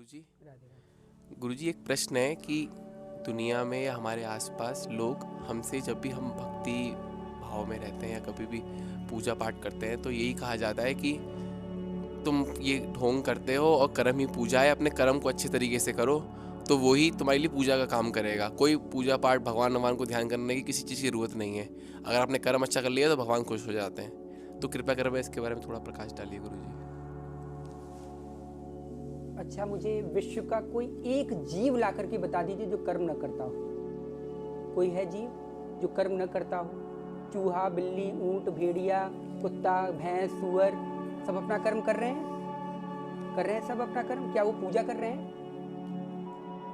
गुरुजी। राधे राधे। गुरुजी, एक प्रश्न है कि दुनिया में या हमारे आसपास लोग हमसे जब भी हम भक्ति भाव में रहते हैं या कभी भी पूजा पाठ करते हैं तो यही कहा जाता है कि तुम ये ढोंग करते हो और कर्म ही पूजा है, अपने कर्म को अच्छे तरीके से करो तो वही तुम्हारे लिए पूजा का काम करेगा। कोई पूजा पाठ भगवान को ध्यान करने की किसी चीज़ की ज़रूरत नहीं है। अगर आपने कर्म अच्छा कर लिया तो भगवान खुश हो जाते हैं। तो कृपया कर इसके बारे में थोड़ा प्रकाश डालिए गुरुजी। अच्छा, मुझे विश्व का कोई एक जीव ला करके बता दीजिए जो कर्म न करता हो। कोई है जीव जो कर्म न करता हो? चूहा, बिल्ली, ऊंट, भेड़िया, कुत्ता, भैंस, सुअर सब अपना कर्म कर रहे हैं। कर रहे हैं सब अपना कर्म। क्या वो पूजा कर रहे हैं?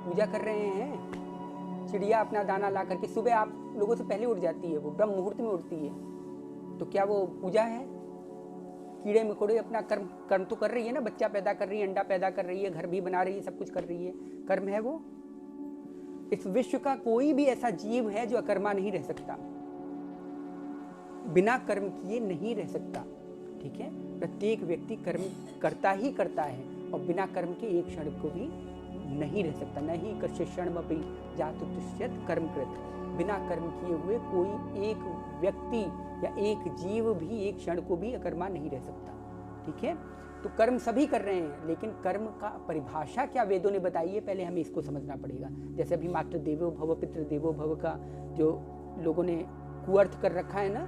पूजा कर रहे हैं। चिड़िया अपना दाना ला करके सुबह आप लोगों से पहले उठ जाती है, वो ब्रह्म मुहूर्त में उठती है, तो क्या वो पूजा है? कीड़े मकोड़े अपना कर्म तो कर रही है ना, बच्चा पैदा कर रही है, अंडा पैदा कर रही है, घर भी बना रही है, सब कुछ कर रही है, कर्म है वो। इस विश्व का कोई भी ऐसा जीव है जो अकर्मा नहीं रह सकता, बिना कर्म किए नहीं रह सकता। ठीक है, प्रत्येक व्यक्ति कर्म करता ही करता है और बिना कर्म के एक क्षण को भी नहीं रह सकता। नहीं कर्षणमपि जातु तुष्यत कर्मकृत। बिना कर्म किए हुए कोई एक व्यक्ति या एक जीव भी एक क्षण को भी अकर्मा नहीं रह सकता। ठीक है, तो कर्म सभी कर रहे हैं, लेकिन कर्म का परिभाषा क्या वेदों ने बताई है, पहले हमें इसको समझना पड़ेगा। जैसे अभी मातृ देवो भव पितृ देवो भव का जो लोगों ने कुअर्थ कर रखा है ना,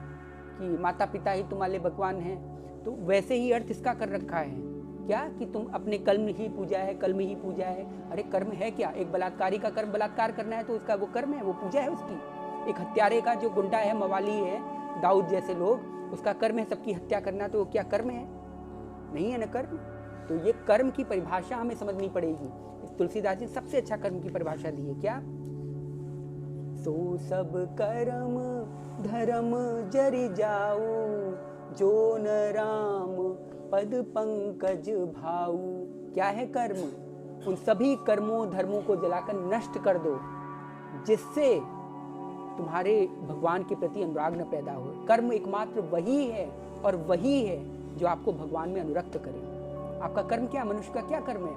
कि माता पिता ही तुम्हारे भगवान हैं, तो वैसे ही अर्थ इसका कर रखा है क्या कि तुम अपने कर्म ही पूजा है, कर्म ही पूजा है। अरे कर्म है क्या? एक बलात्कारी का कर्म बलात्कार करना है तो उसका वो कर्म है, वो पूजा है उसकी। एक हत्यारे का जो गुंडा है, मवाली है, दाऊद जैसे लोग, उसका कर्म है सबकी हत्या करना, तो वो क्या कर्म है? नहीं है ना कर्म। तो ये कर्म की परिभाषा हमें समझनी पड़ेगी। तुलसीदास जी सबसे अच्छा कर्म की परिभाषा दी है, क्या? सो सब कर्म धर्म जरि जाऊ, जो न राम पद पंकज भाऊ। क्या है कर्म? उन सभी कर्मों धर्मों को जलाकर नष्ट कर दो जिससे तुम्हारे भगवान के प्रति अनुराग न पैदा हो। कर्म एकमात्र वही है और वही है जो आपको भगवान में अनुरक्त करे। आपका कर्म क्या? मनुष्य का क्या कर्म है?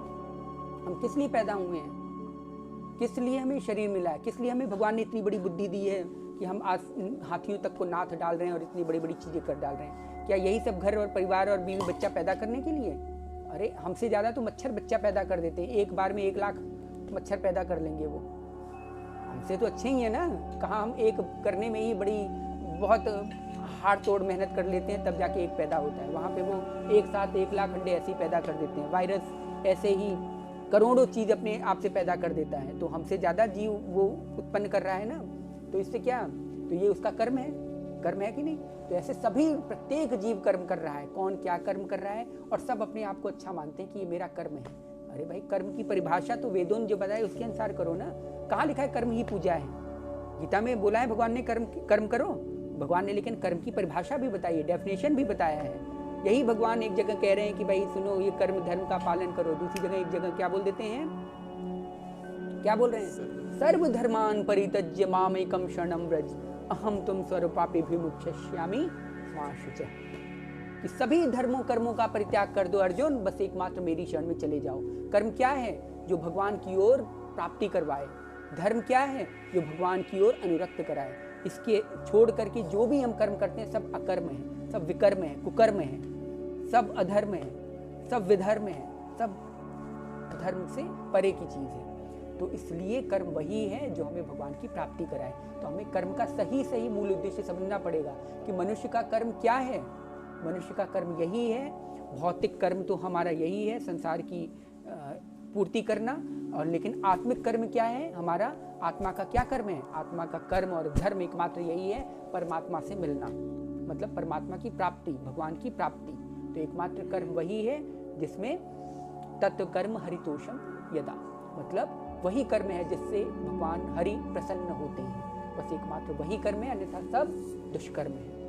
हम किस लिए पैदा हुए हैं? किस लिए हमें शरीर मिला है? किस लिए हमें भगवान ने इतनी बड़ी बुद्धि दी है कि हम आज हाथियों तक को नाथ डाल रहे हैं और इतनी बड़ी बड़ी चीज़ें कर डाल रहे हैं? क्या यही सब घर और परिवार और बीवी बच्चा पैदा करने के लिए? अरे हमसे ज़्यादा तो मच्छर बच्चा पैदा कर देते हैं। एक बार में 1 लाख मच्छर पैदा कर लेंगे वो। हमसे तो अच्छे ही है ना। कहाँ हम एक करने में ही बड़ी बहुत हाड़ तोड़ मेहनत कर लेते हैं, तब जाके एक पैदा होता है। वहाँ पे वो एक साथ 1 लाख अंडे ऐसे ही पैदा कर देते हैं। वायरस ऐसे ही करोड़ों चीज़ अपने आप से पैदा कर देता है। तो हमसे ज़्यादा जीव वो उत्पन्न कर रहा है ना, तो इससे क्या? तो ये उसका कर्म है। कर्म है कि नहीं? तो ऐसे सभी प्रत्येक जीव कर्म कर रहा है। कौन क्या कर्म कर रहा है? और सब अपने आप को अच्छा मानते हैं कि ये मेरा कर्म है। अरे भाई, कर्म की परिभाषा तो वेदों ने जो बताया उसके अनुसार करो ना। कहाँ लिखा है कर्म ही पूजा है? गीता में बोला है भगवान ने कर्म करो भगवान ने, लेकिन कर्म की परिभाषा भी बताई है, डेफिनेशन भी बताया है। यही भगवान एक जगह कह रहे हैं कि भाई सुनो, ये कर्म धर्म का पालन करो। दूसरी जगह एक जगह क्या बोल देते हैं? क्या बोल रहे हैं? सर्वधर्मान परित्यज्य मामेकं शरणं व्रज, अहम तुम स्वरूपापि विमुक्ष्यामि मा शुचः। कि सभी धर्मों कर्मों का परित्याग कर दो अर्जुन, बस एकमात्र मेरी शरण में चले जाओ। कर्म क्या है? जो भगवान की ओर प्राप्ति करवाए। धर्म क्या है? जो भगवान की ओर अनुरक्त कराए। इसके छोड़ करके जो भी हम कर्म करते हैं सब अकर्म है, सब विकर्म है, कुकर्म है, सब अधर्म है, सब विधर्म है, सब धर्म से परे की चीज़ है। तो इसलिए कर्म वही है जो हमें भगवान की प्राप्ति कराए। तो हमें कर्म का सही मूल उद्देश्य समझना पड़ेगा कि मनुष्य का कर्म क्या है। मनुष्य का कर्म यही है। भौतिक कर्म तो हमारा यही है, संसार की पूर्ति करना। और लेकिन आत्मिक कर्म क्या है हमारा? आत्मा का क्या कर्म है? आत्मा का कर्म और धर्म एकमात्र यही है, परमात्मा से मिलना, मतलब परमात्मा की प्राप्ति, भगवान की प्राप्ति। तो एकमात्र कर्म वही है जिसमें तत्व कर्म हरितोषम यदा, मतलब वही कर्म है जिससे भगवान हरि प्रसन्न होते हैं। बस एकमात्र वही कर्म है, अन्यथा सब दुष्कर्म है।